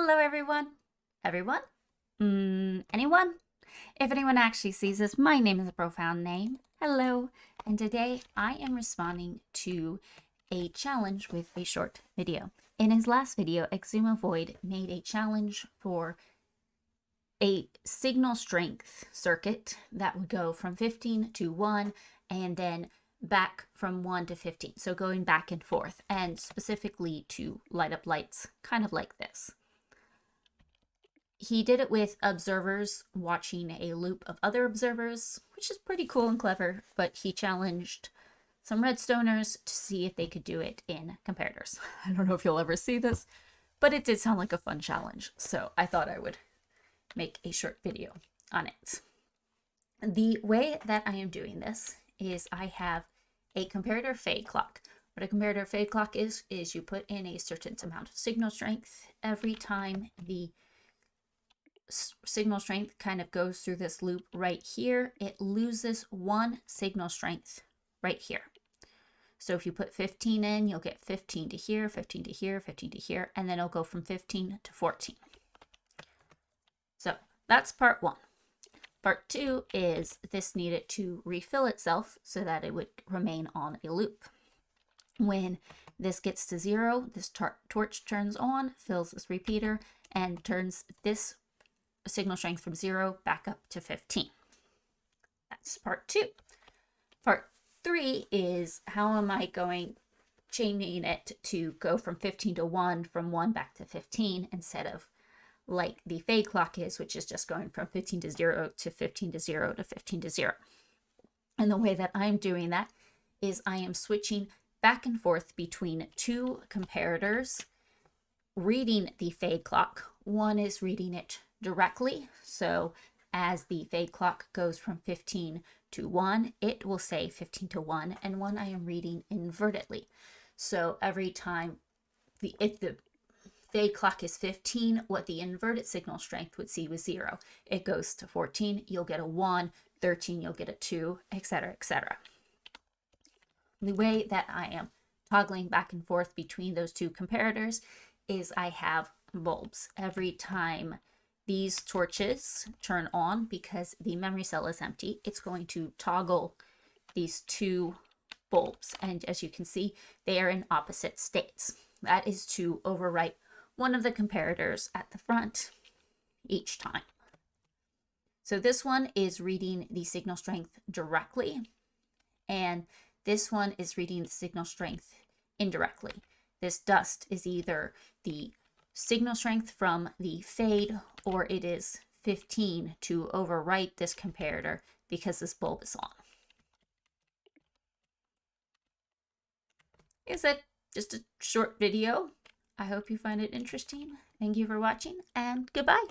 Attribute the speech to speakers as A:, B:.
A: Hello, everyone. Everyone? Anyone? If anyone actually sees this, my name is a profound name. Hello. And today I am responding to a challenge with a short video. In his last video, Xisumavoid made a challenge for a signal strength circuit that would go from 15 to 1 and then back from 1 to 15. So going back and forth, and specifically to light up lights, kind of like this. He did it with observers watching a loop of other observers, which is pretty cool and clever, but he challenged some redstoners to see if they could do it in comparators. I don't know if you'll ever see this, but it did sound like a fun challenge, so I thought I would make a short video on it. The way that I am doing this is I have a comparator fade clock. What a comparator fade clock is you put in a certain amount of signal strength every time the signal strength kind of goes through this loop right here. It loses one signal strength right here. So if you put 15 in, you'll get 15 to here, 15 to here, 15 to here, and then it'll go from 15 to 14. So that's part one. Part two is this needed to refill itself so that it would remain on a loop. When this gets to 0, this torch turns on, fills this repeater, and turns this signal strength from 0 back up to 15. That's part 2. Part 3 is how am I changing it to go from 15 to 1, from 1 back to 15, instead of like the fade clock is, which is just going from 15 to 0 to 15 to 0 to 15 to 0. And the way that I'm doing that is I am switching back and forth between two comparators reading the fade clock. One is reading it directly, so as the fade clock goes from 15 to 1, it will say 15 to 1, and one I am reading invertedly. So every time if the fade clock is 15, what the inverted signal strength would see was 0. It goes to 14, you'll get a 1, 13, you'll get a 2, etc., etc. The way that I am toggling back and forth between those two comparators is I have bulbs. Every time these torches turn on, because the memory cell is empty, it's going to toggle these two bulbs. And as you can see, they are in opposite states. That is to overwrite one of the comparators at the front each time. So this one is reading the signal strength directly, and this one is reading the signal strength indirectly. This dust is either the signal strength from the fade, or it is 15 to overwrite this comparator because this bulb is on. Is it just a short video? I hope you find it interesting. Thank you for watching, and goodbye.